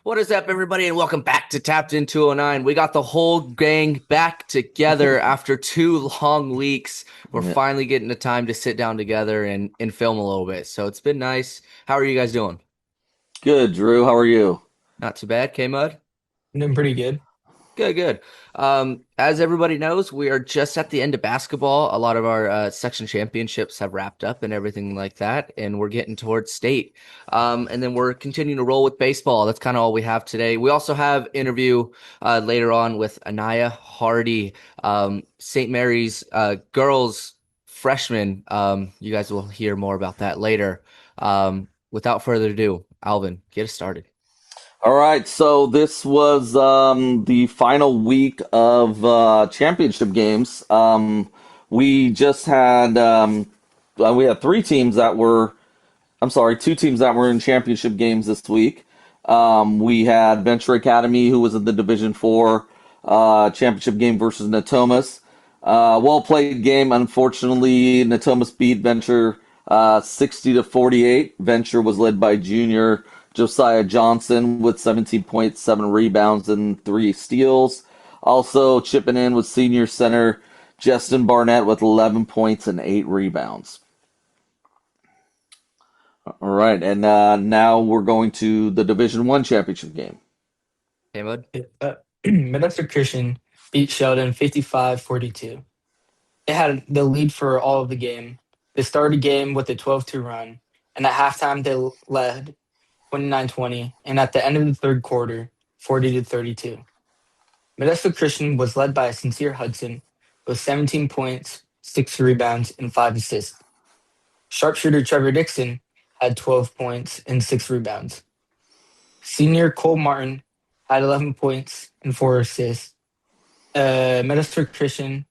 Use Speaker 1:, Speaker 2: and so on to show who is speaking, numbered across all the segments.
Speaker 1: What is up, everybody, and welcome back to Tapped In 209. We got the whole gang back together after 2 long weeks. We're
Speaker 2: Yeah.
Speaker 1: finally getting the time to sit down together and film a little bit. So it's been nice. How are you guys doing?
Speaker 2: Good, Drew. How are you?
Speaker 1: Not too bad, K-Mud?
Speaker 3: Doing pretty good.
Speaker 1: Good, good. As everybody knows, we are just at the end of basketball. A lot of our section championships have wrapped up and everything like that, and we're getting towards state. And then we're continuing to roll with baseball. That's kind of all we have today. We also have interview later on with Aynya Hardy, St. Mary's girls freshman. You guys will hear more about that later. Without further ado, Alvin, get us started.
Speaker 2: All right, so this was the final week of championship games. We just had we had two teams that were in championship games this week. We had Venture Academy, who was in the Division 4 championship game versus Natomas. Well played game. Unfortunately, Natomas beat Venture 60-48. Venture was led by junior Josiah Johnson with 17.7 rebounds and 3 steals. Also chipping in with senior center Justin Barnett with 11 points and 8 rebounds. All right, and now we're going to the Division 1 championship game.
Speaker 1: K-Mud?
Speaker 3: Modesto Christian beat Sheldon 55-42. They had the lead for all of the game. They started the game with a 12-2 run, and at halftime they led 29-20, and at the end of the third quarter, 40-32. Modesto Christian was led by Sincere Hudson with 17 points, 6 rebounds, and 5 assists. Sharpshooter Trevor Dixon had 12 points and 6 rebounds. Senior Cole Martin had 11 points and 4 assists. Modesto Christian's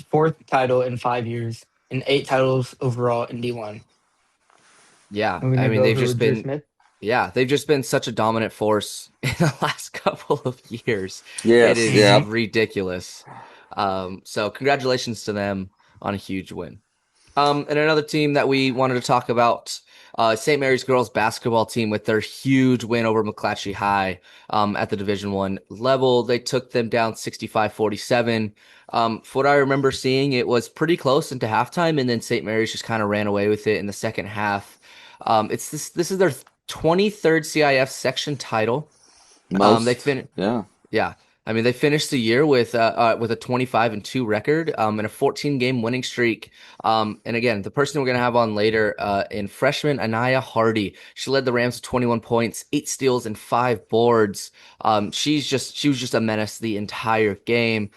Speaker 3: fourth title in 5 years and 8 titles overall in D1.
Speaker 1: Yeah,
Speaker 3: I'm going
Speaker 1: I
Speaker 3: to
Speaker 1: mean,
Speaker 3: go over with Drew Smith.
Speaker 1: they've just been such a dominant force in the last couple of years. It
Speaker 2: Yes,
Speaker 1: is
Speaker 2: yeah.
Speaker 1: ridiculous. So congratulations to them on a huge win. And another team that we wanted to talk about, St. Mary's girls basketball team with their huge win over McClatchy High at the Division 1 level. They took them down 65-47. For what I remember seeing, it was pretty close into halftime, and then St. Mary's just kind of ran away with it in the second half. This is their 23rd CIF section title.
Speaker 2: Yeah.
Speaker 1: Yeah. I mean, they finished the year with a 25-2 record and a 14-game winning streak. And again, the person we're gonna have on later in freshman Aynya Hardy, she led the Rams with 21 points, 8 steals, and 5 boards. She was just a menace the entire game.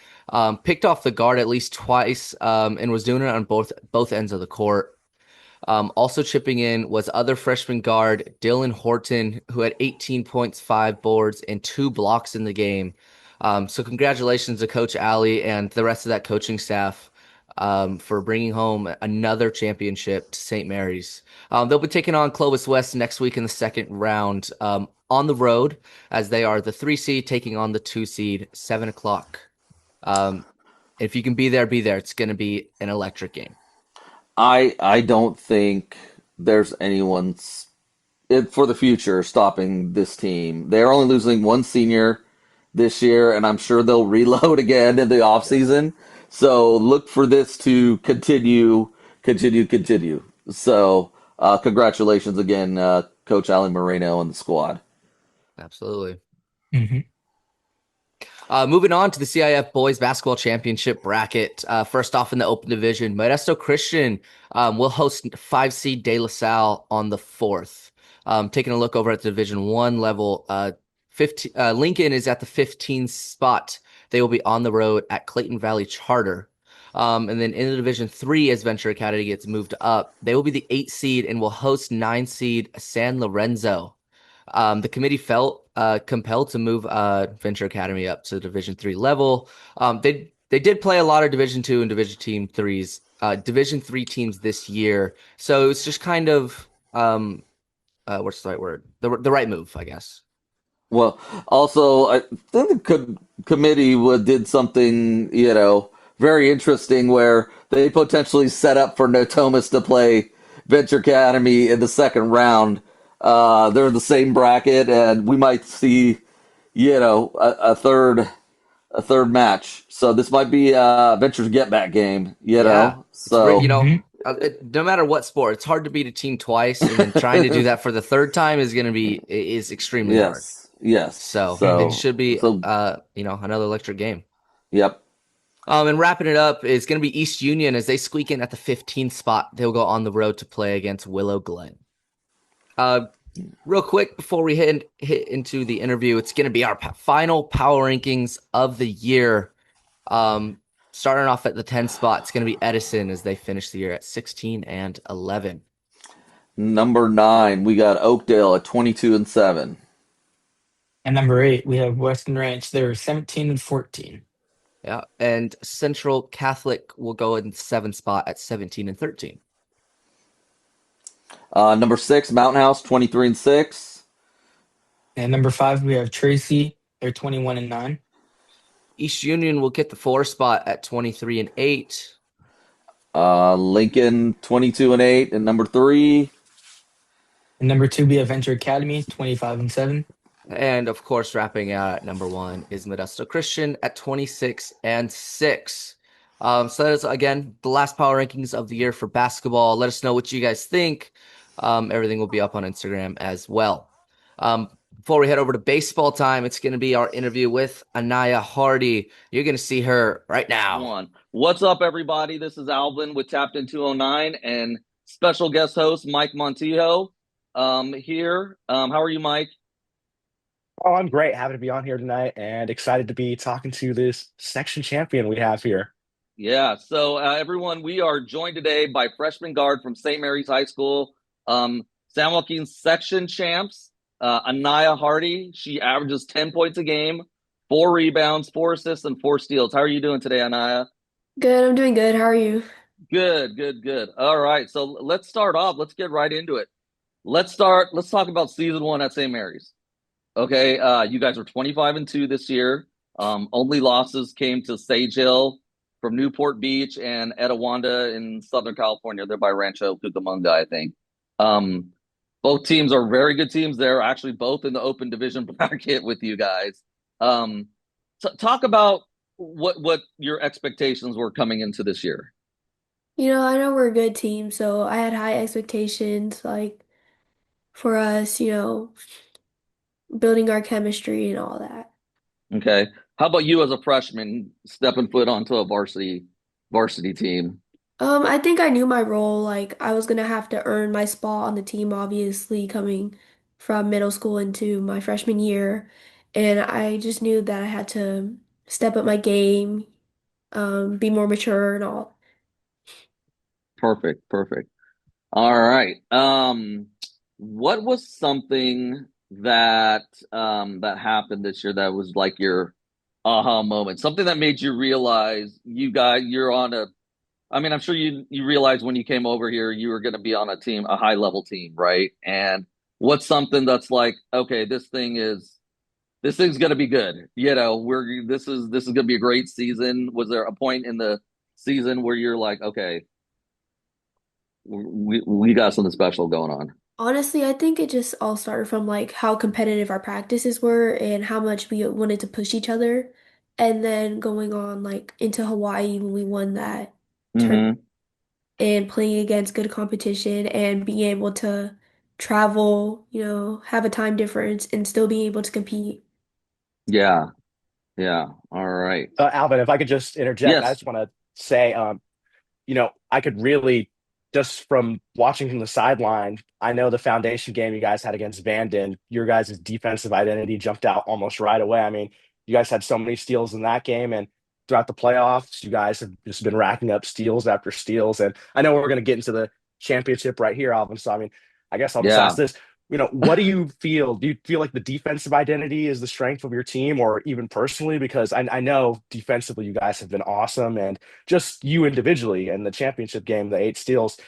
Speaker 1: Picked off the guard at least twice and was doing it on both ends of the court. Also chipping in was other freshman guard Dylan Horton, who had 18 points, 5 boards, and 2 blocks in the game. So congratulations to Coach Alley and the rest of that coaching staff for bringing home another championship to St. Mary's. They'll be taking on Clovis West next week in the second round on the road, as they are the 3 seed taking on the 2 seed, 7 o'clock. If you can be there, be there. It's going to be an electric game.
Speaker 2: I don't think there's anyone's for the future stopping this team. They're only losing one senior this year, and I'm sure they'll reload again in the offseason. So look for this to continue. So congratulations again, Coach Ali Moreno and the squad.
Speaker 1: Absolutely.
Speaker 3: Mhm.
Speaker 1: Moving on to the CIF Boys Basketball Championship bracket. First off in the open division, Modesto Christian will host 5 seed De La Salle on the 4th. Taking a look over at the Division 1 level, 15, Lincoln is at the 15th spot. They will be on the road at Clayton Valley Charter. And then in the Division 3, as Venture Academy gets moved up, they will be the 8th seed and will host 9 seed San Lorenzo. The committee felt compelled to move Venture Academy up to the Division 3 level. They did play a lot of Division 2 and Division 3 teams this year, so it's just kind of what's the right word? The right move, I guess.
Speaker 2: Well, also, I think the committee did something, very interesting where they potentially set up for No Thomas to play Venture Academy in the second round. They're in the same bracket, and we might see, a third match. So this might be Venture's get back game.
Speaker 1: Yeah, it's great.
Speaker 2: So
Speaker 1: No matter what sport, it's hard to beat a team twice, and then trying to do that for the third time is extremely hard.
Speaker 2: yes, yes.
Speaker 1: So it
Speaker 3: Mhm.
Speaker 1: should be,
Speaker 2: So
Speaker 1: another electric game.
Speaker 2: yep.
Speaker 1: And wrapping it up is going to be East Union as they squeak in at the 15th spot. They'll go on the road to play against Willow Glen. Uh, Real quick before we hit into the interview, it's going to be our final power rankings of the year. Um, Starting off at the 10th spot, it's going to be Edison as they finish the year at 16 and 11.
Speaker 2: Number 9, we got Oakdale at 22-7.
Speaker 3: And number 8, we have Western Ranch. They're 17 and 14.
Speaker 1: Yeah, and Central Catholic will go in 7th spot at 17 and 13.
Speaker 2: Number 6, Mountain House 23-6.
Speaker 3: And number 5, we have Tracy. They're 21 and 9.
Speaker 1: East Union will get the 4th spot at 23 and 8.
Speaker 2: Lincoln 22-8 and number 3.
Speaker 3: And number 2, we have Venture Academy, 25 and 7.
Speaker 1: And of course, wrapping out at number 1 is Modesto Christian at 26 and 6. So that is again the last power rankings of the year for basketball. Let us know what you guys think. Everything will be up on Instagram as well. Before we head over to baseball time, it's going to be our interview with Aynya Hardy. You're going to see her right now.
Speaker 2: What's up, everybody? This is Alvin with Tapped In 209 and special guest host Mike Montijo here. How are you, Mike?
Speaker 4: Oh, I'm great. Happy to be on here tonight and excited to be talking to this section champion we have here.
Speaker 2: Yeah, so everyone, we are joined today by freshman guard from St. Mary's High School, San Joaquin section champs, Aynya Hardy. She averages 10 points a game, 4 rebounds, 4 assists, and 4 steals. How are you doing today, Aynya?
Speaker 5: Good, I'm doing good. How are you?
Speaker 2: Good, good, good. All right, so let's start off. Let's get right into it. Let's talk about season 1 at St. Mary's. Okay, you guys are 25-2 this year. Only losses came to Sage Hill from Newport Beach and Etowanda in Southern California. They're by Rancho Cucamonga, I think. Um, both teams are very good teams. They're actually both in the open division bracket with you guys. Talk about what your expectations were coming into this year.
Speaker 5: I know we're a good team, so I had high expectations, like for us, building our chemistry and all that.
Speaker 2: Okay, how about you as a freshman stepping foot onto a varsity team?
Speaker 5: I think I knew my role, like I was gonna have to earn my spot on the team, obviously, coming from middle school into my freshman year. And I just knew that I had to step up my game, be more mature and all.
Speaker 2: Perfect, perfect. All right. What was something that happened this year that was like your aha moment? Something that made you realize you're on a I mean, I'm sure you realized when you came over here you were going to be on a team, a high level team, right? And what's something that's like, okay, this thing's going to be good. This is going to be a great season. Was there a point in the season where you're like, okay, we got something special going on?
Speaker 5: Honestly, I think it just all started from like how competitive our practices were and how much we wanted to push each other. And then going on like into Hawaii when we won that tournament
Speaker 2: Hmm.
Speaker 5: and playing against good competition and being able to travel, have a time difference and still being able to compete.
Speaker 2: Yeah, yeah. All right.
Speaker 4: Alvin, if I could just interject, I
Speaker 2: Yes.
Speaker 4: just want to say, I could really, just from watching from the sideline, I know the foundation game you guys had against Vanden, your guys' defensive identity jumped out almost right away. I mean, you guys had so many steals in that game, and throughout the playoffs, you guys have just been racking up steals after steals. And I know we're going to get into the championship right here, Alvin. So, I mean, I guess I'll just ask
Speaker 2: Yeah.
Speaker 4: this. What do you feel? Do you feel like the defensive identity is the strength of your team, or even personally? Because I know defensively you guys have been awesome, and just you individually in the championship game, the 8 steals,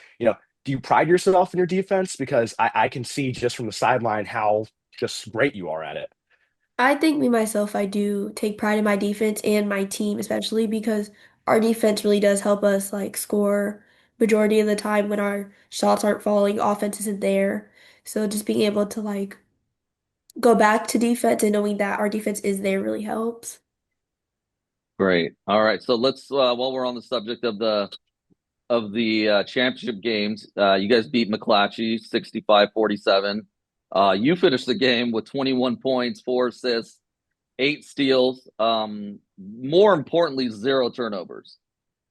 Speaker 4: do you pride yourself in your defense? Because I can see just from the sideline how just great you are at it.
Speaker 5: I think me myself, I do take pride in my defense and my team, especially because our defense really does help us like score majority of the time when our shots aren't falling, offense isn't there. So just being able to like go back to defense and knowing that our defense is there really helps.
Speaker 2: Great. All right. So let's while we're on the subject of the championship games, you guys beat McClatchy 65-47. You finished the game with 21 points, 4 assists, 8 steals. More importantly, 0 turnovers.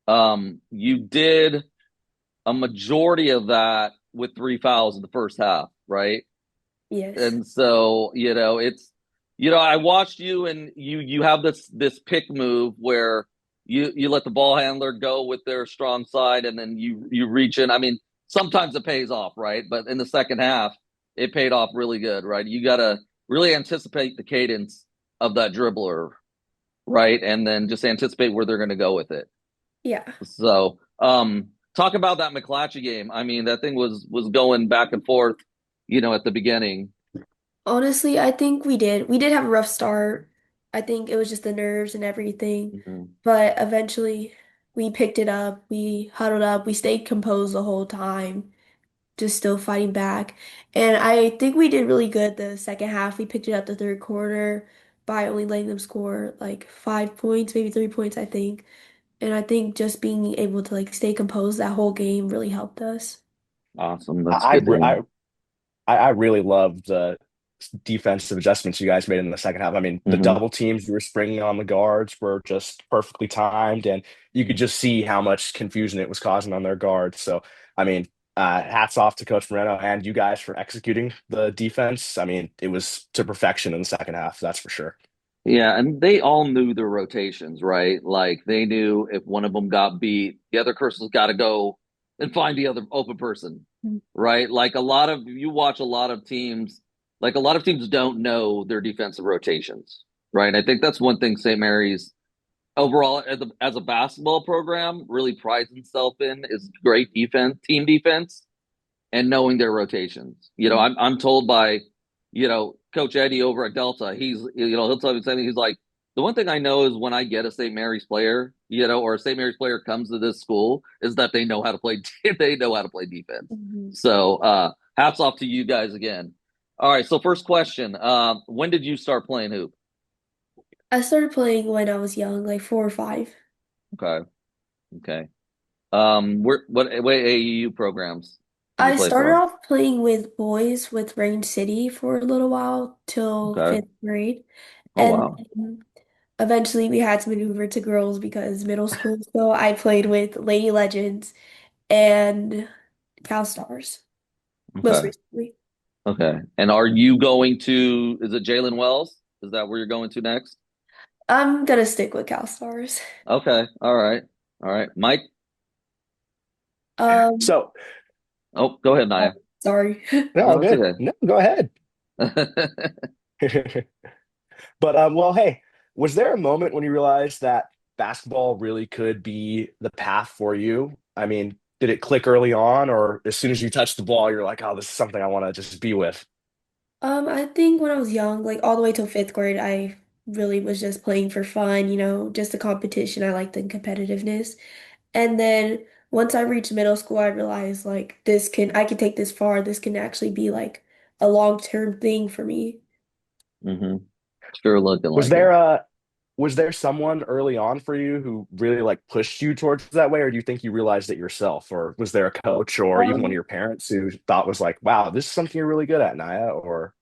Speaker 2: You did a majority of that with 3 fouls in the first half, right?
Speaker 5: Yes.
Speaker 2: And so, I watched you, and you have this pick move where you let the ball handler go with their strong side, and then you reach in. I mean, sometimes it pays off, right? But in the second half, it paid off really good, right? You got to really anticipate the cadence of that dribbler, right? And then just anticipate where they're going to go with it.
Speaker 5: Yeah.
Speaker 2: So, talk about that McClatchy game. I mean, that thing was going back and forth, at the beginning.
Speaker 5: Honestly, I think we did. We did have a rough start. I think it was just the nerves and everything.
Speaker 2: Mhm.
Speaker 5: But eventually we picked it up. We huddled up. We stayed composed the whole time, just still fighting back. And I think we did really good the second half. We picked it up the third quarter by only letting them score like 5 points, maybe 3 points, I think. And I think just being able to like stay composed that whole game really helped us.
Speaker 2: Awesome. That's
Speaker 4: I,
Speaker 2: good to
Speaker 4: I,
Speaker 2: hear.
Speaker 4: I really loved the defensive adjustments you guys made in the second half. I mean, the
Speaker 2: Hmm.
Speaker 4: double teams you were springing on the guards were just perfectly timed, and you could just see how much confusion it was causing on their guards. So, I mean, hats off to Coach Moreno and you guys for executing the defense. I mean, it was to perfection in the second half, that's for sure.
Speaker 2: Yeah, and they all knew their rotations, right? Like they knew if one of them got beat, the other person's got to go and find the other open person, right? Like you watch a lot of teams, like a lot of teams don't know their defensive rotations, right? I think that's one thing St. Mary's overall as a basketball program really prides itself in is great defense, team defense, and knowing their rotations. I'm told by, Coach Eddie over at Delta, he'll tell me something. He's like, the one thing I know is when I get a St. Mary's player, or a St. Mary's player comes to this school, is that they know how to play. They know how to play defense.
Speaker 5: Mhm.
Speaker 2: So, hats off to you guys again. All right. So, first question: when did you start playing hoop?
Speaker 5: I started playing when I was young, like 4 or 5.
Speaker 2: Okay. Okay. What AAU programs did you
Speaker 5: I
Speaker 2: play
Speaker 5: started
Speaker 2: for?
Speaker 5: off playing with boys with Rain City for a little while till
Speaker 2: Okay.
Speaker 5: fifth grade.
Speaker 2: Oh
Speaker 5: And
Speaker 2: wow.
Speaker 5: then eventually we had to maneuver to girls because middle school. So I played with Lady Legends and Cal Stars most
Speaker 2: Okay.
Speaker 5: recently.
Speaker 2: Okay. And are you going to, is it Jalen Wells? Is that where you're going to next?
Speaker 5: I'm gonna stick with Cal Stars.
Speaker 2: Okay. All right. All right. Mike?
Speaker 5: Um,
Speaker 4: So,
Speaker 2: Oh, go ahead, Naya.
Speaker 5: sorry.
Speaker 4: no,
Speaker 2: Oh, that's
Speaker 4: good.
Speaker 2: okay.
Speaker 4: No, go ahead. But well, hey, was there a moment when you realized that basketball really could be the path for you? I mean, did it click early on, or as soon as you touched the ball, you're like, oh, this is something I want to just be with?
Speaker 5: I think when I was young, like all the way till fifth grade, I really was just playing for fun, just the competition. I liked the competitiveness. And then once I reached middle school, I realized like I can take this far. This can actually be like a long-term thing for me.
Speaker 2: Hmm. Sure looking
Speaker 4: Was
Speaker 2: like it.
Speaker 4: there a was there someone early on for you who really like pushed you towards that way, or do you think you realized it yourself, or was there a coach or even one of
Speaker 5: Um,
Speaker 4: your parents who thought was like, wow, this is something you're really good at, Naya? Or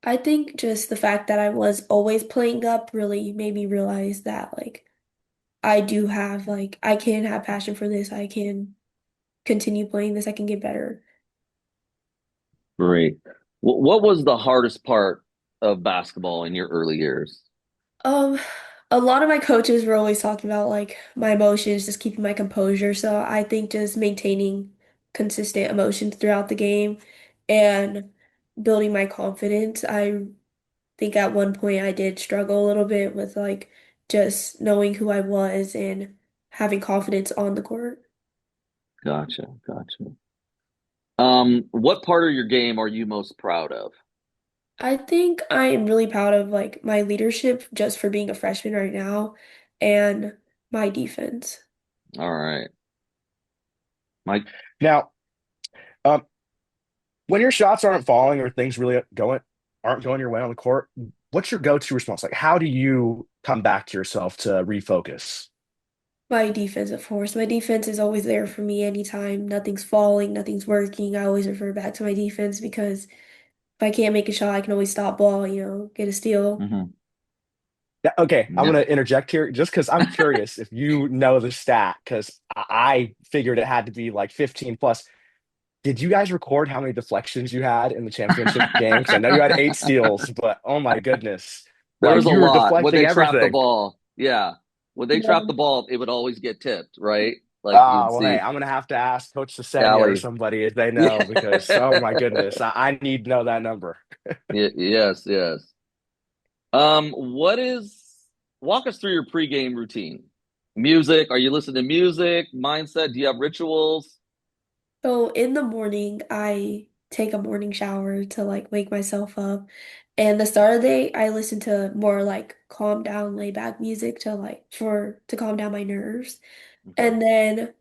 Speaker 5: I think just the fact that I was always playing up really made me realize that like I can have passion for this. I can continue playing this. I can get better.
Speaker 2: Great. What was the hardest part of basketball in your early years?
Speaker 5: Um, a lot of my coaches were always talking about like my emotions, just keeping my composure. So I think just maintaining consistent emotions throughout the game and building my confidence. I think at one point I did struggle a little bit with like just knowing who I was and having confidence on the court.
Speaker 2: Gotcha. Gotcha. What part of your game are you most proud of?
Speaker 5: I think I am really proud of like my leadership just for being a freshman right now and my defense.
Speaker 2: All right. Mike?
Speaker 4: now, um, When your shots aren't falling or things really aren't going your way on the court, what's your go-to response? Like, how do you come back to yourself to refocus?
Speaker 5: My defensive force. My defense is always there for me anytime nothing's falling, nothing's working. I always refer back to my defense because if I can't make a shot, I can always stop ball, get a steal.
Speaker 2: Hmm.
Speaker 4: Yeah, okay, I'm
Speaker 2: Yeah.
Speaker 4: gonna interject here just because I'm curious if you know the stat, because I figured it had to be like 15 plus. Did you guys record how many deflections you had in the championship game? Because I know you had 8 steals, but oh my goodness,
Speaker 2: There
Speaker 4: like
Speaker 2: was a
Speaker 4: you were
Speaker 2: lot when
Speaker 4: deflecting
Speaker 2: they trapped the
Speaker 4: everything.
Speaker 2: ball. Yeah. When they trapped
Speaker 5: Yeah.
Speaker 2: the ball, it would always get tipped, right? Like you'd
Speaker 4: Well, hey,
Speaker 2: see
Speaker 4: I'm gonna have to ask Coach Sesenya or
Speaker 2: Allie.
Speaker 4: somebody if they know because oh my
Speaker 2: Yeah.
Speaker 4: goodness, I need to know that number.
Speaker 2: Yes, yes. What is walk us through your pregame routine? Music, are you listening to music? Mindset, do you have rituals?
Speaker 5: So in the morning, I take a morning shower to like wake myself up. And the start of the day, I listen to more like calm down, lay back music to to calm down my nerves.
Speaker 2: Okay.
Speaker 5: And then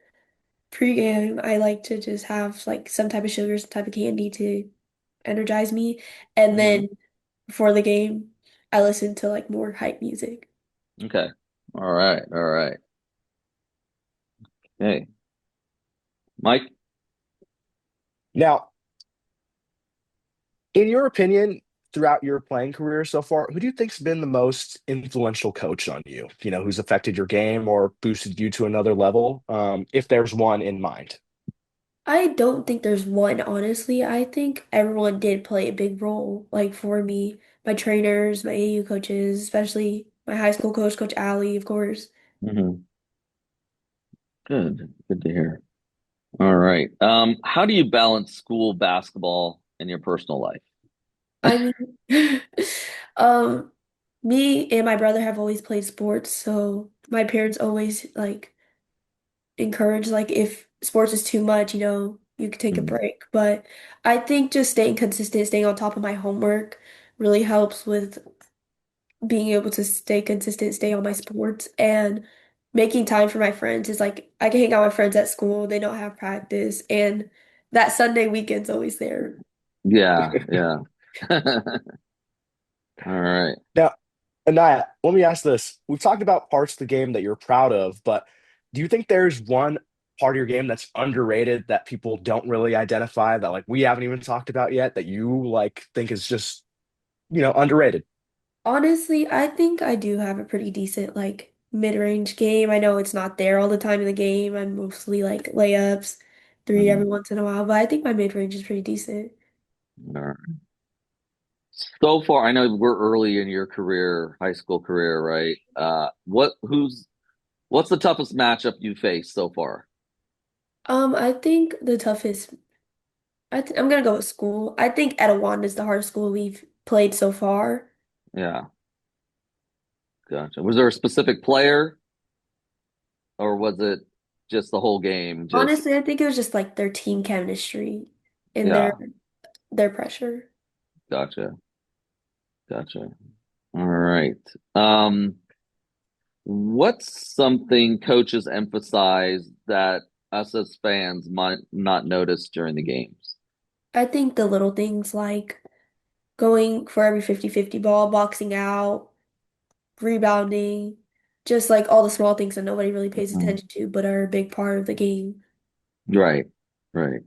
Speaker 5: pregame, I like to just have like some type of sugar, some type of candy to energize me. And
Speaker 2: Hmm.
Speaker 5: then before the game, I listen to like more hype music.
Speaker 2: Okay. All right. All right. Hey, Mike.
Speaker 4: Now, in your opinion, throughout your playing career so far, who do you think's been the most influential coach on you? Who's affected your game or boosted you to another level? If there's one in mind.
Speaker 5: I don't think there's one, honestly. I think everyone did play a big role, like for me, my trainers, my AU coaches, especially my high school coach, Coach Allie, of course.
Speaker 2: Hmm. Good. Good to hear. All right. How do you balance school basketball and your personal life?
Speaker 5: I mean, um, me and my brother have always played sports, so my parents always like encourage like if sports is too much, you could take a
Speaker 2: Mhm.
Speaker 5: break. But I think just staying consistent, staying on top of my homework really helps with being able to stay consistent, stay on my sports, and making time for my friends is like I can hang out with friends at school, they don't have practice, and that Sunday weekend's always there.
Speaker 2: Yeah, yeah. All right.
Speaker 4: Now, Anaya, let me ask this. We've talked about parts of the game that you're proud of, but do you think there's one part of your game that's underrated that people don't really identify that like we haven't even talked about yet that you like think is just, underrated?
Speaker 5: Honestly, I think I do have a pretty decent like mid-range game. I know it's not there all the time in the game. I'm mostly like layups, three every
Speaker 2: Mhm.
Speaker 5: once in a while, but I think my mid-range is pretty decent.
Speaker 2: All right. So far, I know we're early in your career, high school career, right? What's the toughest matchup you faced so far?
Speaker 5: I think the toughest I'm gonna go with school. I think Etowanda is the hardest school we've played so far.
Speaker 2: Yeah, gotcha. Was there a specific player, or was it just the whole game? Just
Speaker 5: Honestly, I think it was just like their team chemistry and their
Speaker 2: yeah,
Speaker 5: their pressure.
Speaker 2: gotcha, gotcha. All right. Um, what's something coaches emphasize that us as fans might not notice during the games?
Speaker 5: I think the little things like going for every 50-50 ball, boxing out, rebounding, just like all the small things that nobody really pays
Speaker 2: Mhm.
Speaker 5: attention to, but are a big part of the game.
Speaker 2: Right, right.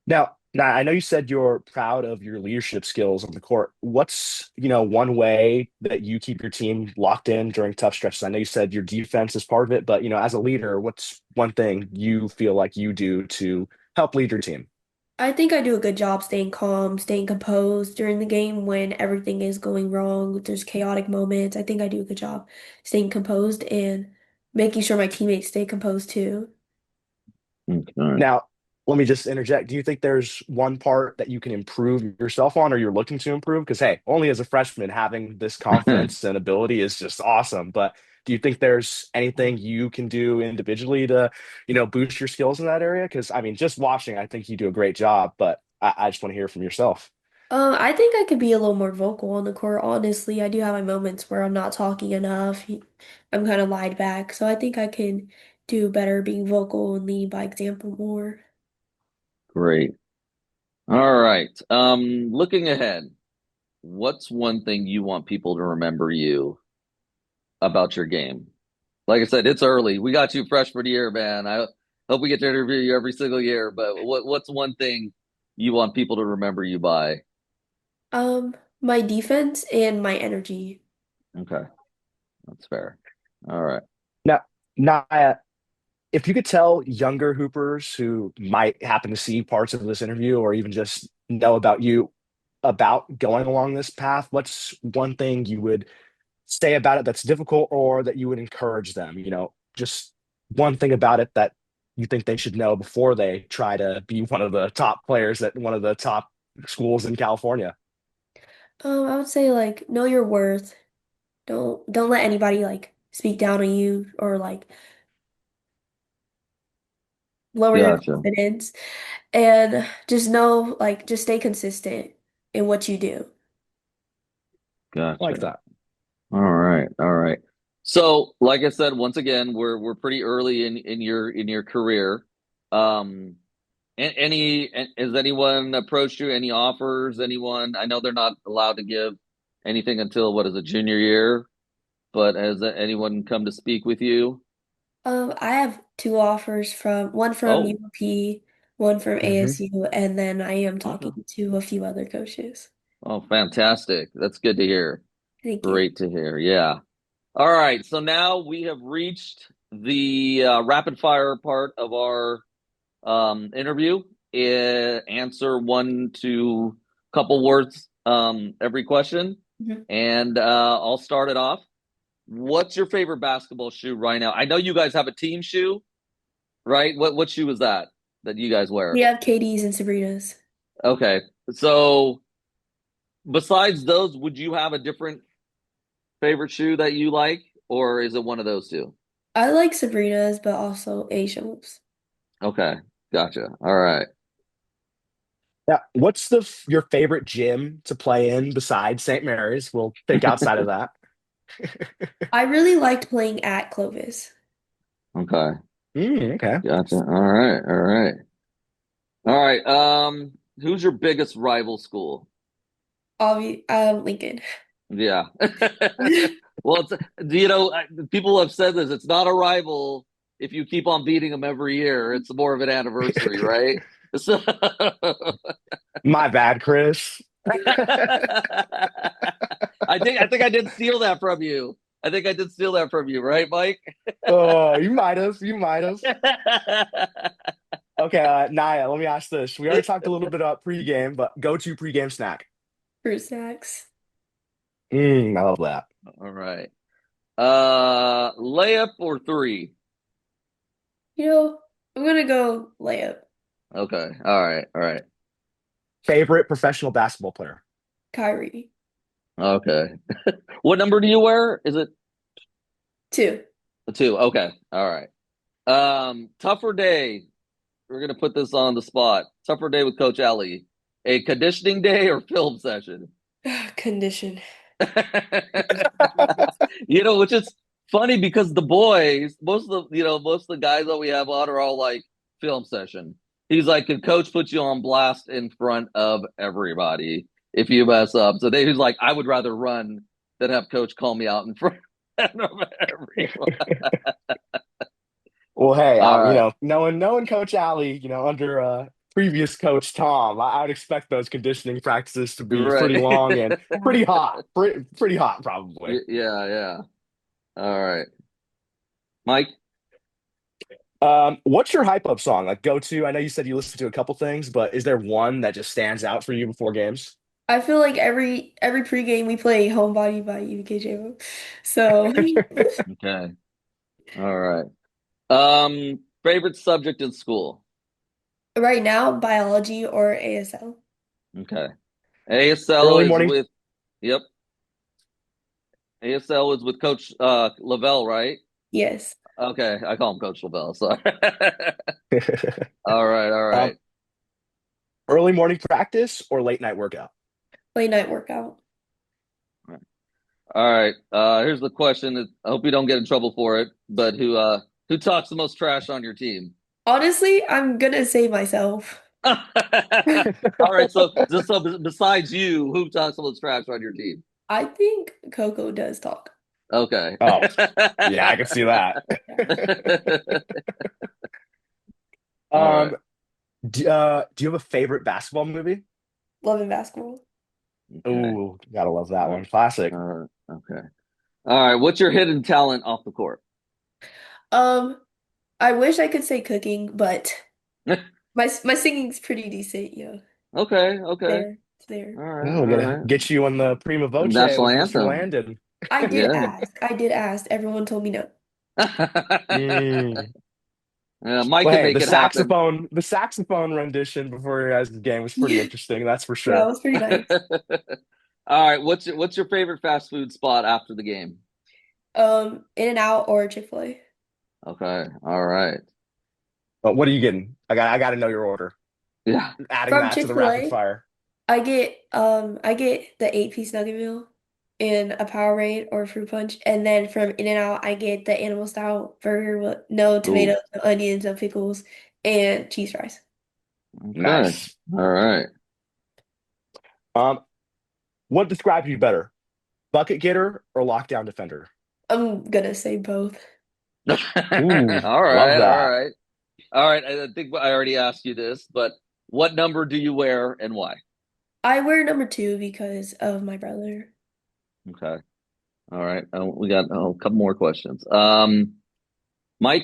Speaker 4: Now, I know you said you're proud of your leadership skills on the court. What's, one way that you keep your team locked in during tough stretches? I know you said your defense is part of it, but, as a leader, what's one thing you feel like you do to help lead your team?
Speaker 5: I think I do a good job staying calm, staying composed during the game when everything is going wrong. There's chaotic moments. I think I do a good job staying composed and making sure my teammates stay composed too.
Speaker 2: Okay.
Speaker 4: Now, let me just interject. Do you think there's one part that you can improve yourself on or you're looking to improve? Because, hey, only as a freshman, having this confidence and ability is just awesome. But do you think there's anything you can do individually to, boost your skills in that area? Because, I mean, just watching, I think you do a great job, but I just want to hear from yourself.
Speaker 5: I think I could be a little more vocal on the court. Honestly, I do have my moments where I'm not talking enough. I'm kind of lied back, so I think I can do better being vocal and leading by example more.
Speaker 2: Great. All right. Looking ahead, what's one thing you want people to remember you about your game? Like I said, it's early. We got you freshman year, man. I hope we get to interview you every single year. But what's one thing you want people to remember you by?
Speaker 5: My defense and my energy.
Speaker 2: Okay, that's fair. All right.
Speaker 4: Now, Naya, if you could tell younger hoopers who might happen to see parts of this interview or even just know about you about going along this path, what's one thing you would say about it that's difficult or that you would encourage them? Just one thing about it that you think they should know before they try to be one of the top players at one of the top schools in California.
Speaker 5: I would say like know your worth. Don't let anybody like speak down on you or like lower your
Speaker 2: Gotcha.
Speaker 5: confidence. And just know like just stay consistent in what you do.
Speaker 4: I like
Speaker 2: Gotcha.
Speaker 4: that.
Speaker 2: All right. All right. So, like I said, once again, we're pretty early in your career. Um, has anyone approached you? Any offers? Anyone? I know they're not allowed to give anything until what is it, junior year, but has anyone come to speak with you?
Speaker 5: I have two offers from one from
Speaker 2: Oh,
Speaker 5: UP, one from
Speaker 4: Hmm.
Speaker 5: ASU, and then I am
Speaker 2: okay.
Speaker 5: talking to a few other coaches.
Speaker 2: Oh, fantastic. That's good to hear.
Speaker 5: Thank you.
Speaker 2: Great to hear. Yeah. All right. So now we have reached the rapid fire part of our interview. Answer one to couple words every question.
Speaker 5: Mhm.
Speaker 2: And I'll start it off. What's your favorite basketball shoe right now? I know you guys have a team shoe, right? What shoe is that you guys
Speaker 5: We
Speaker 2: wear?
Speaker 5: have Katie's and Sabrina's.
Speaker 2: Okay. So besides those, would you have a different favorite shoe that you like, or is it one of those two?
Speaker 5: I like Sabrina's, but also Asians.
Speaker 2: Okay. Gotcha. All right.
Speaker 4: Yeah. What's your favorite gym to play in besides St. Mary's? We'll pick outside of that.
Speaker 5: I really liked playing at Clovis.
Speaker 2: Okay.
Speaker 4: Okay.
Speaker 2: Gotcha. All right. All right. All right. Who's your biggest rival school?
Speaker 5: Lincoln.
Speaker 2: Yeah. Well, people have said this. It's not a rival if you keep on beating them every year. It's more of an anniversary, right? So,
Speaker 4: My bad, Chris.
Speaker 2: I think I did steal that from you. I think I did steal that from you, right, Mike?
Speaker 4: Oh, you might have. You might have. Okay, Naya, let me ask this. We already talked a little bit about pregame, but go-to pregame snack.
Speaker 5: Fruit snacks.
Speaker 4: I love that.
Speaker 2: All right. Layup or three?
Speaker 5: You know, I'm gonna go layup.
Speaker 2: Okay. All right. All right.
Speaker 4: Favorite professional basketball player.
Speaker 5: Kyrie.
Speaker 2: Okay. What number do you wear? Is it
Speaker 5: Two.
Speaker 2: a two? Okay. All right. Tougher day. We're gonna put this on the spot. Tougher day with Coach Ellie. A conditioning day or film session?
Speaker 5: Condition.
Speaker 2: Which is funny because the boys, most of the guys that we have on are all like film session. He's like, can coach put you on blast in front of everybody if you mess up? So he's like, I would rather run than have coach call me out in front of everyone.
Speaker 4: Well, hey,
Speaker 2: All right.
Speaker 4: knowing Coach Allie, under previous Coach Tom, I would expect those conditioning practices to be pretty
Speaker 2: Right.
Speaker 4: long and pretty hot. Pretty hot, probably.
Speaker 2: Yeah, yeah. All right. Mike?
Speaker 4: What's your hype up song? Like go to? I know you said you listen to a couple things, but is there one that just stands out for you before games?
Speaker 5: I feel like every pregame we play Homebody by UKJ. So
Speaker 2: Okay. All right. Favorite subject in school?
Speaker 5: right now, biology or ASL.
Speaker 2: Okay. ASL
Speaker 4: Early
Speaker 2: is
Speaker 4: morning.
Speaker 2: with, yep. ASL is with Coach Lavelle, right?
Speaker 5: Yes.
Speaker 2: Okay, I call him Coach Lavelle. So, all right, all
Speaker 4: um,
Speaker 2: right,
Speaker 4: early morning practice or late night workout?
Speaker 5: Late night workout.
Speaker 2: all right. Here's the question. I hope you don't get in trouble for it. But who talks the most trash on your team?
Speaker 5: Honestly, I'm gonna say myself.
Speaker 2: All right. So besides you, who talks the most trash on your team?
Speaker 5: I think Coco does talk.
Speaker 2: Okay.
Speaker 4: Oh, yeah, I can see that.
Speaker 2: All right.
Speaker 4: Um, do you have a favorite basketball movie?
Speaker 5: Loving basketball.
Speaker 2: Okay.
Speaker 4: Ooh, gotta love
Speaker 2: All
Speaker 4: that
Speaker 2: right.
Speaker 4: one. Classic.
Speaker 2: All right. Okay. All right. What's your hidden talent off the court?
Speaker 5: Um, I wish I could say cooking, but my singing's pretty decent. Yeah,
Speaker 2: Okay. Okay.
Speaker 5: there, it's there.
Speaker 2: All right.
Speaker 4: Oh, we
Speaker 2: All
Speaker 4: gotta
Speaker 2: right.
Speaker 4: get you on the prima voce
Speaker 2: National
Speaker 4: with Mr.
Speaker 2: anthem.
Speaker 4: Landon.
Speaker 5: I did
Speaker 2: Yeah.
Speaker 5: ask. I did ask. Everyone told me no.
Speaker 4: Mm.
Speaker 2: Mike
Speaker 4: Well,
Speaker 2: can
Speaker 4: hey,
Speaker 2: make
Speaker 4: the
Speaker 2: it happen.
Speaker 4: saxophone rendition before your guys' game was pretty
Speaker 5: Yeah,
Speaker 4: interesting, that's for
Speaker 5: yeah, it
Speaker 4: sure.
Speaker 5: was pretty nice.
Speaker 2: All right. What's your favorite fast food spot after the game?
Speaker 5: In and out or Chick-fil-A.
Speaker 2: Okay. All right.
Speaker 4: But what are you getting? I got to know your order.
Speaker 2: Yeah.
Speaker 4: Adding
Speaker 5: From
Speaker 4: that to the rapid
Speaker 5: Chick-fil-A,
Speaker 4: fire.
Speaker 5: I get the 8-piece nugget meal in a Powerade or fruit punch, and then from In-N-Out I get the animal style burger with no
Speaker 2: Ooh.
Speaker 5: tomatoes, no onions, no pickles, and cheese fries.
Speaker 2: Okay.
Speaker 4: Nice.
Speaker 2: All right.
Speaker 4: Um, what describes you better? Bucket getter or lockdown defender?
Speaker 5: I'm gonna say both.
Speaker 2: All
Speaker 4: Ooh, love
Speaker 2: right. All
Speaker 4: that.
Speaker 2: right. All right. I think I already asked you this, but what number do you wear and why?
Speaker 5: I wear number two because of my brother.
Speaker 2: Okay. All right. We got a couple more questions. Mike.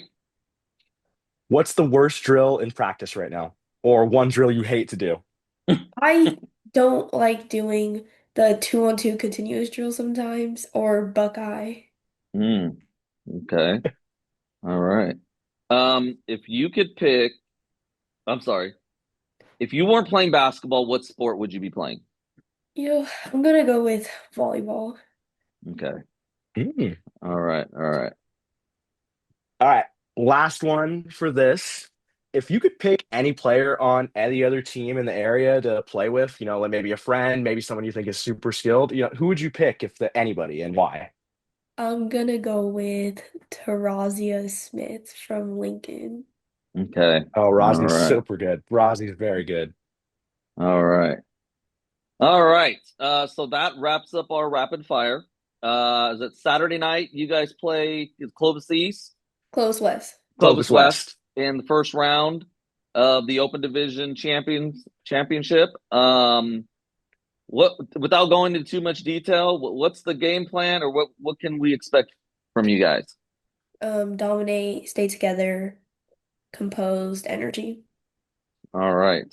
Speaker 4: What's the worst drill in practice right now? Or one drill you hate to do?
Speaker 5: I don't like doing the 2-on-2 continuous drill sometimes or Buckeye.
Speaker 2: Hmm. Okay. All right. If you could pick, I'm sorry, if you weren't playing basketball, what sport would you be playing?
Speaker 5: I'm gonna go with volleyball.
Speaker 2: Okay.
Speaker 4: Mm.
Speaker 2: All right. All right.
Speaker 4: All right, last one for this. If you could pick any player on any other team in the area to play with, like maybe a friend, maybe someone you think is super skilled, who would you pick if anybody and why?
Speaker 5: I'm gonna go with Tarazia Smith from Lincoln.
Speaker 2: Okay.
Speaker 4: Oh,
Speaker 2: All
Speaker 4: Rosny's
Speaker 2: right.
Speaker 4: super good. Rosny's very good.
Speaker 2: All right. All right. So that wraps up our rapid fire. Is it Saturday night? You guys play Clovis East,
Speaker 5: Close West.
Speaker 2: Clovis
Speaker 4: Clovis
Speaker 2: West
Speaker 4: West.
Speaker 2: in the first round of the Open Division Championship. What without going into too much detail, what's the game plan, or what can we expect from you guys?
Speaker 5: Dominate, stay together, composed, energy.
Speaker 2: All right,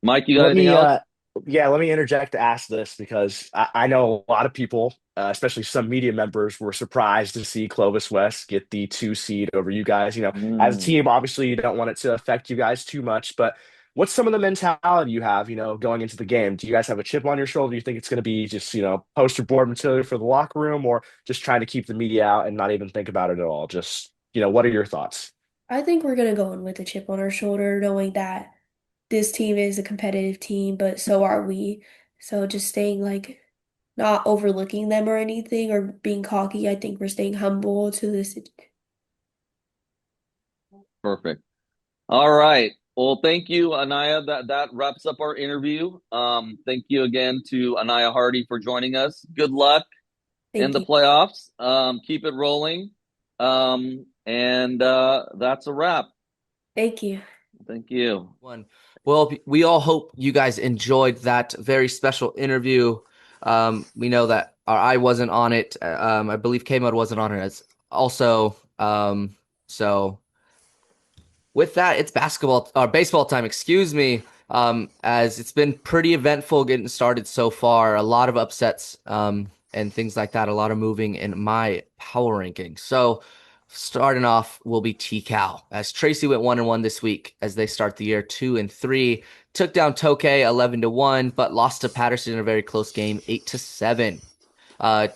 Speaker 2: Mike, you got
Speaker 4: Let
Speaker 2: anything
Speaker 4: me
Speaker 2: else?
Speaker 4: yeah, let me interject to ask this because I know a lot of people, especially some media members, were surprised to see Clovis West get the 2 seed over you guys. As a
Speaker 2: Mm,
Speaker 4: team, obviously you don't want it to affect you guys too much, but what's some of the mentality you have, going into the game? Do you guys have a chip on your shoulder? Do you think it's going to be just, poster board material for the locker room, or just trying to keep the media out and not even think about it at all? Just, what are your thoughts?
Speaker 5: I think we're gonna go in with a chip on our shoulder, knowing that this team is a competitive team, but so are we. So just staying like not overlooking them or anything or being cocky. I think we're staying humble to this.
Speaker 2: perfect. All right. Well, thank you, Anaya. That wraps up our interview. Thank you again to Anaya Hardy for joining us. Good luck in
Speaker 5: Thank
Speaker 2: the
Speaker 5: you.
Speaker 2: playoffs. Keep it rolling. And that's a wrap.
Speaker 5: Thank you.
Speaker 2: Thank you.
Speaker 1: One. Well, we all hope you guys enjoyed that very special interview. We know that I wasn't on it. I believe K-Mud wasn't on it as also. So with that, it's basketball or baseball time, excuse me. As it's been pretty eventful getting started so far, a lot of upsets and things like that, a lot of moving in my power ranking. So starting off will be T-Cal as Tracy went 1-1 this week as they start the year 2-3. Took down Tokay 11-1, but lost to Patterson in a very close game 8-7.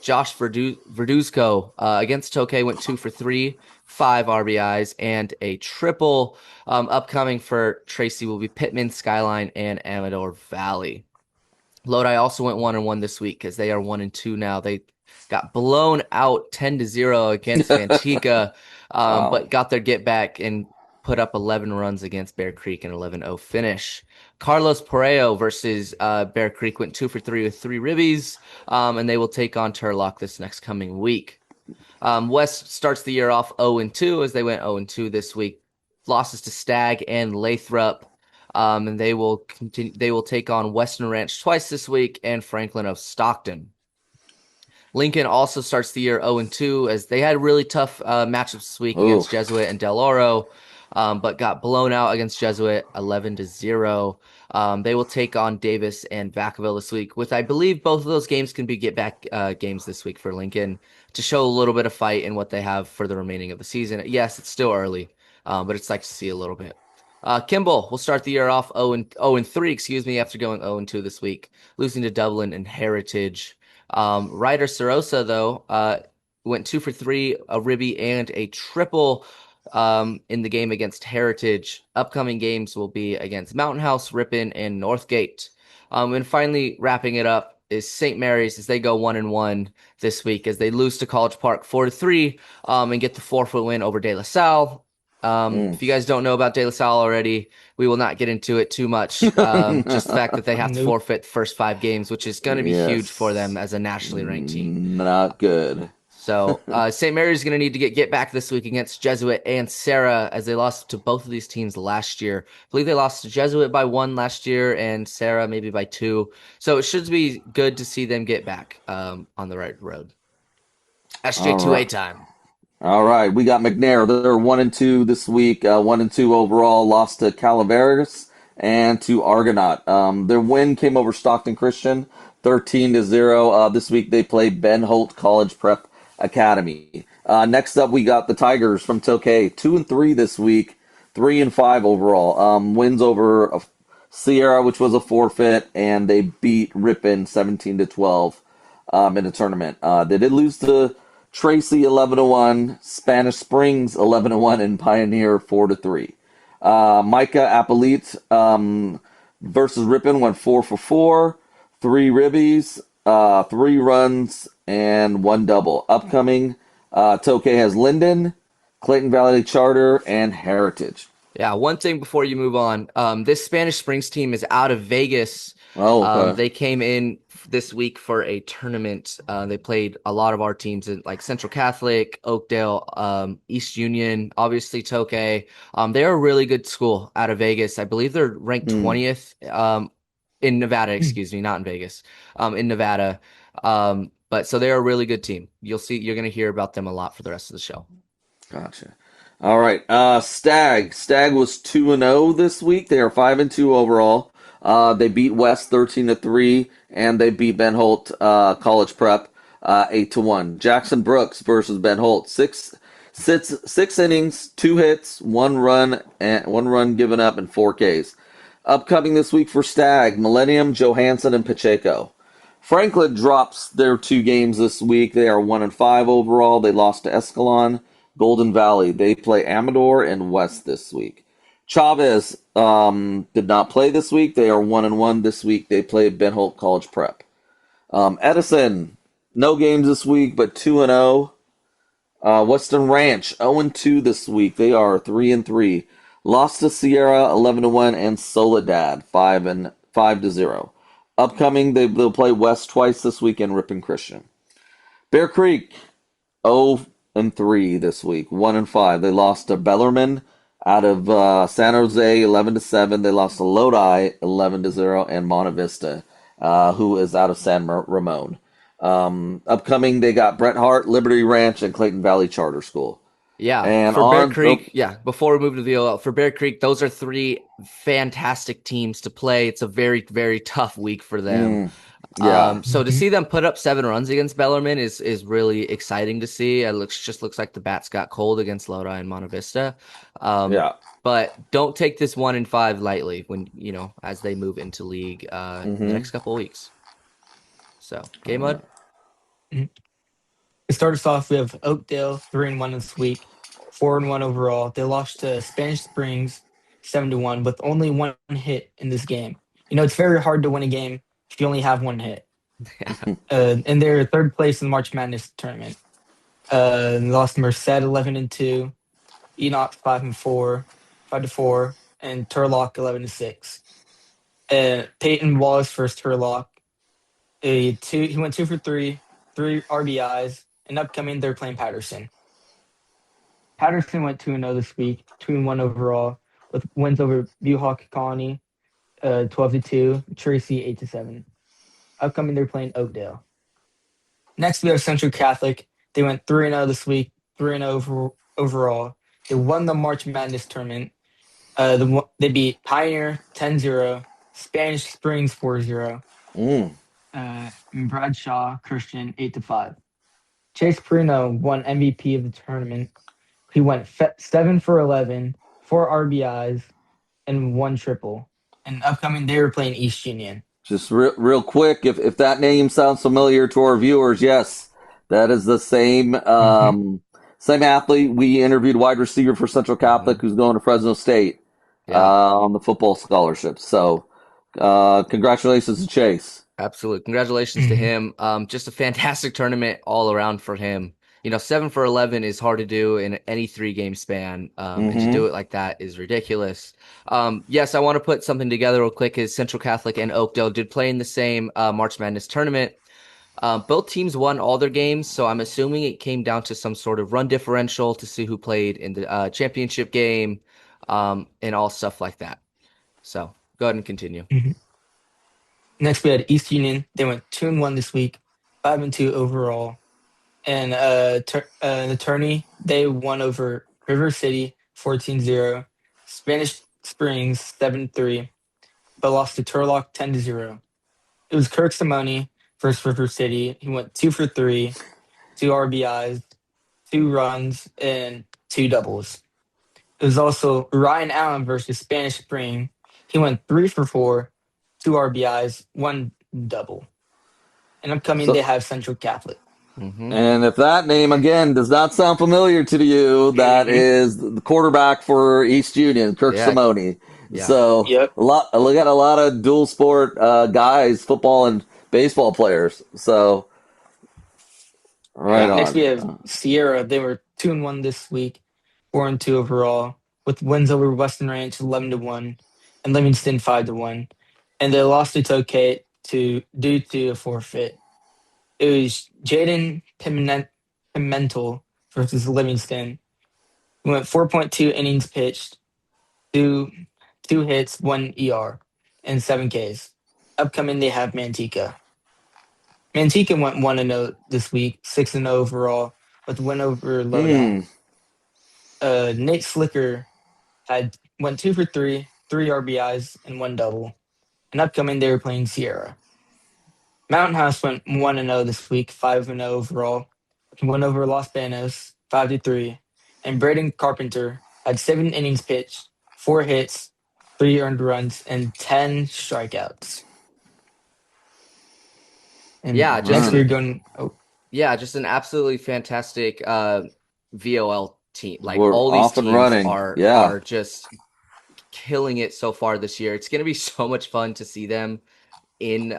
Speaker 1: Josh Verduzco against Tokay went 2 for 3, 5 RBIs, and a triple. Upcoming for Tracy will be Pittman, Skyline, and Amador Valley. Lodi also went 1-1 this week as they are 1-2 now. They got blown out 10-0 against Manteca,
Speaker 2: Wow.
Speaker 1: but got their get back and put up 11 runs against Bear Creek, an 11-0 finish. Carlos Pareo versus Bear Creek went 2 for 3 with 3 ribbies, and they will take on Turlock this next coming week. West starts the year off 0-2 as they went 0-2 this week. Losses to Stag and Lathrop, and they will continue. They will take on Western Ranch twice this week and Franklin of Stockton. Lincoln also starts the year 0-2 as they had really tough matchups this week against Jesuit and Del Oro, but got blown out against Jesuit 11-0. They will take on Davis and Vacaville this week, with I believe both of those games can be get back games this week for Lincoln to show a little bit of fight in what they have for the remaining of the season. Yes, it's still early, but it's nice to see a little bit. Kimball will start the year off 0-3, excuse me, after going 0-2 this week, losing to Dublin and Heritage. Ryder Sorosa, though, went 2 for 3, a ribby and a triple in the game against Heritage. Upcoming games will be against Mountain House, Ripon, and Northgate. And finally, wrapping it up is St. Mary's as they go 1-1 this week as they lose to College Park 4-3 and get the forfeit win over De La Salle. If you guys don't know about De La Salle already, we will not get into it too much. Just the fact that they have to forfeit the first 5 games, which is going to be huge for them as a nationally ranked team.
Speaker 2: Not good.
Speaker 1: So St. Mary's is going to need to get back this week against Jesuit and Sarah as they lost to both of these teams last year. I believe they lost to Jesuit by 1 last year and Sarah maybe by 2. So it should be good to see them get back on the right road. SJ2A time.
Speaker 2: All right, we got McNair. They're 1-2 this week. 1-2 overall. Lost to Calaveras and to Argonaut. Their win came over Stockton Christian, 13-0. This week they play Ben Holt College Prep Academy. Next up, we got the Tigers from Tokay, 2-3 this week, 3-5 overall. Wins over Sierra, which was a forfeit, and they beat Ripon 17-12 in the tournament. They did lose to Tracy 11-1, Spanish Springs 11-1, and Pioneer 4-3. Micah Apolite versus Ripon went 4 for 4, 3 ribbies, 3 runs, and 1 double. Upcoming, Tokay has Linden, Clayton Valley Charter, and Heritage.
Speaker 1: Yeah, one thing before you move on. This Spanish Springs team is out of Vegas.
Speaker 2: Okay.
Speaker 1: They came in this week for a tournament. They played a lot of our teams in like Central Catholic, Oakdale, East Union, obviously Tokay. They're a really good school out of Vegas. I believe they're ranked 20th in Nevada, excuse me, not in Vegas, in Nevada. But so they're a really good team. You're going to hear about them a lot for the rest of the show.
Speaker 2: Gotcha. All right. Stag. Stag was 2-0 this week. They are 5-2 overall. They beat West 13-3, and they beat Ben Holt College Prep 8-1. Jackson Brooks versus Ben Holt. Six innings, 2 hits, 1 run given up, and 4 Ks. Upcoming this week for Stag, Millennium, Johansson, and Pacheco. Franklin drops their 2 games this week. They are 1-5 overall. They lost to Escalon, Golden Valley. They play Amador and West this week. Chavez did not play this week. They are 1-1 this week. They play Ben Holt College Prep. Edison, no games this week, but 2-0. Western Ranch, 0-2 this week. They are 3-3. Lost to Sierra, 11-1, and Soledad, 5-0. Upcoming, they'll play West twice this week and Ripon Christian. Bear Creek, 0-3 this week, 1-5. They lost to Bellarmine out of San Jose, 11-7. They lost to Lodi, 11-0, and Monte Vista, who is out of San Ramon. Upcoming, they got Bret Hart, Liberty Ranch, and Clayton Valley Charter School.
Speaker 1: Yeah,
Speaker 2: and
Speaker 1: for Bear Creek, before we move to the OL, for Bear Creek, those are 3 fantastic teams to play. It's a very, very tough week for them. So to see them put up 7 runs against Bellarmine is really exciting to see. It just looks like the bats got cold against Lodi and Monte Vista. But don't take this 1-5 lightly when as they move into league in the next couple of weeks. So Game Mud.
Speaker 3: To start us off, we have Oakdale 3-1 this week, 4-1 overall. They lost to Spanish Springs 7-1 with only 1 hit in this game. It's very hard to win a game if you only have 1 hit. And they're 3rd place in the March Madness tournament. They lost to Merced 11-2, Enoch 5-4, 5-4, and Turlock 11-6. And Peyton Wallace versus Turlock. He went 2 for 3, 3 RBIs, and upcoming they're playing Patterson. Patterson went 2-0 this week, 2-1 overall, with wins over Buhawk Colony, 12-2, Tracy 8-7. Upcoming they're playing Oakdale. Next we have Central Catholic. They went 3-0 this week, 3-0 overall. They won the March Madness tournament. They beat Pioneer 10-0, Spanish Springs 4-0,
Speaker 2: Mm.
Speaker 3: and Bradshaw Christian 8-5. Chase Perino won MVP of the tournament. He went 7 for 11, 4 RBIs, and 1 triple. And upcoming, they were playing East Union.
Speaker 2: Just real quick, if that name sounds familiar to our viewers, yes, that is the same same athlete. We interviewed wide receiver for Central Catholic who's going to Fresno State on the football scholarship. So congratulations to Chase.
Speaker 1: Absolutely. Congratulations to him. Just a fantastic tournament all around for him. 7 for 11 is hard to do in any 3-game span. And to do it like that is ridiculous. Yes, I want to put something together real quick. Is Central Catholic and Oakdale did play in the same March Madness tournament. Both teams won all their games, so I'm assuming it came down to some sort of run differential to see who played in the championship game, and all stuff like that. So go ahead and continue.
Speaker 3: Next, we had East Union. They went 2-1 this week, 5-2 overall. And the tourney, they won over River City 14-0, Spanish Springs 7-3, but lost to Turlock 10-0. It was Kirk Simone versus River City. He went 2 for 3, 2 RBIs, 2 runs, and 2 doubles. It was also Ryan Allen versus Spanish Spring. He went 3 for 4, 2 RBIs, 1 double. And upcoming, they have Central Catholic.
Speaker 2: And if that name again does not sound familiar to you, that is the quarterback for East Union, Kirk Simone.
Speaker 1: Yeah.
Speaker 2: So
Speaker 3: Yep.
Speaker 2: look at a lot of dual sport guys, football and baseball players. So right on.
Speaker 3: Next we have Sierra. They were 2-1 this week, 4-2 overall, with wins over Western Ranch 11-1 and Livingston 5-1. And they lost to Tokate due to a forfeit. It was Jaden Pimentel versus Livingston. He went 4.2 innings pitched, two hits, 1 ER, and 7 Ks. Upcoming, they have Manteca. Manteca went 1-0 this week, 6-0 overall, with a win over Lodi. Nate Slicker went 2 for 3, 3 RBIs, and 1 double. And upcoming, they were playing Sierra. Mountain House went 1-0 this week, 5-0 overall. Went over Los Banos, 5-3. And Braden Carpenter had 7 innings pitched, 4 hits, 3 earned runs, and 10 strikeouts. And next we're going.
Speaker 1: Just an absolutely fantastic VOL team. Like
Speaker 2: We're
Speaker 1: all these
Speaker 2: off and
Speaker 1: teams
Speaker 2: running.
Speaker 1: are just killing it so far this year. It's going to be so much fun to see them in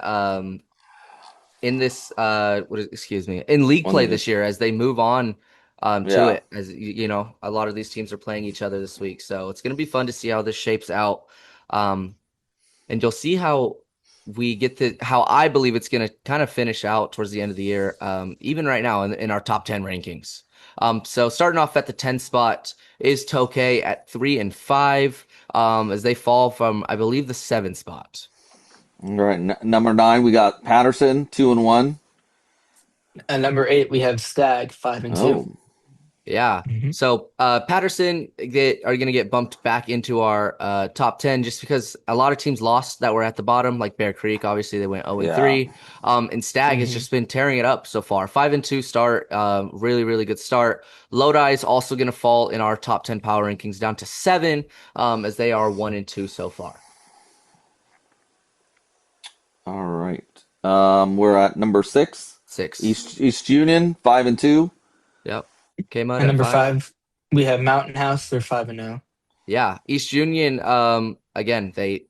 Speaker 1: this in league play this year as they move on to it. As a lot of these teams are playing each other this week, so it's going to be fun to see how this shapes out. And you'll see how we get to how I believe it's going to kind of finish out towards the end of the year, even right now in our top 10 rankings. So starting off at the 10 spot is Tokay at 3-5, as they fall from, I believe, the 7 spot.
Speaker 2: All right, number 9 we got Patterson 2-1.
Speaker 3: And number 8 we have Stag 5-2.
Speaker 2: Oh.
Speaker 1: Yeah. So Patterson are going to get bumped back into our top 10 just because a lot of teams lost that were at the bottom, like Bear Creek. Obviously, they went 0-3. And Stag has just been tearing it up so far. 5-2 start. Really, really good start. Lodi is also going to fall in our top 10 power rankings down to 7, as they are 1-2 so far.
Speaker 2: All right. We're at number 6.
Speaker 1: 6.
Speaker 2: East Union 5-2.
Speaker 1: Yep. Came out
Speaker 3: And
Speaker 1: at
Speaker 3: number
Speaker 1: 5.
Speaker 3: 5 we have Mountain House. They're 5-0.
Speaker 1: Yeah, East Union. Again, they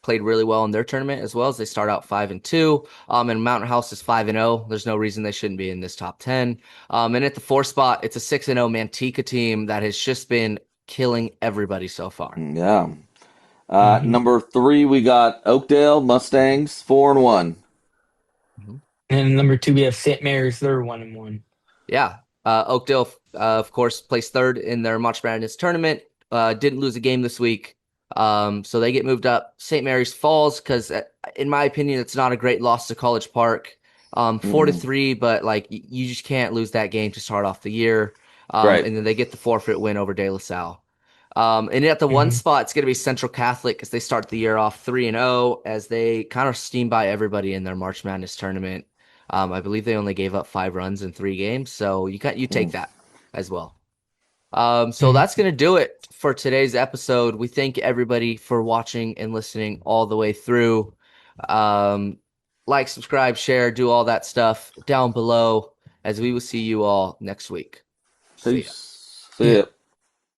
Speaker 1: played really well in their tournament as well as they start out 5-2. And Mountain House is 5-0. There's no reason they shouldn't be in this top 10. And at the 4 spot, it's a 6-0 Manteca team that has just been killing everybody so far.
Speaker 2: Yeah.
Speaker 3: Hmm.
Speaker 2: Number 3, we got Oakdale Mustangs, 4-1.
Speaker 1: Mhm.
Speaker 3: And number two, we have St. Mary's. They're 1-1.
Speaker 1: Yeah. Oakdale, of course, placed third in their March Madness tournament. Didn't lose a game this week. So they get moved up. St. Mary's falls because, in my opinion, it's not a great loss to College Park. 4-3, but like you just can't lose that game to start off the year.
Speaker 2: Right.
Speaker 1: And then they get the forfeit win over De La Salle. And at the one
Speaker 3: Hmm.
Speaker 1: spot, it's going to be Central Catholic as they start the year off 3-0 as they kind of steam by everybody in their March Madness tournament. I believe they only gave up 5 runs in 3 games, so you take
Speaker 2: Mm.
Speaker 1: that as well. So
Speaker 3: Hmm.
Speaker 1: that's going to do it for today's episode. We thank everybody for watching and listening all the way through. Um, like, subscribe, share, do all that stuff down below as we will see you all next week. See ya.
Speaker 2: Peace. See
Speaker 3: Yeah.
Speaker 2: ya.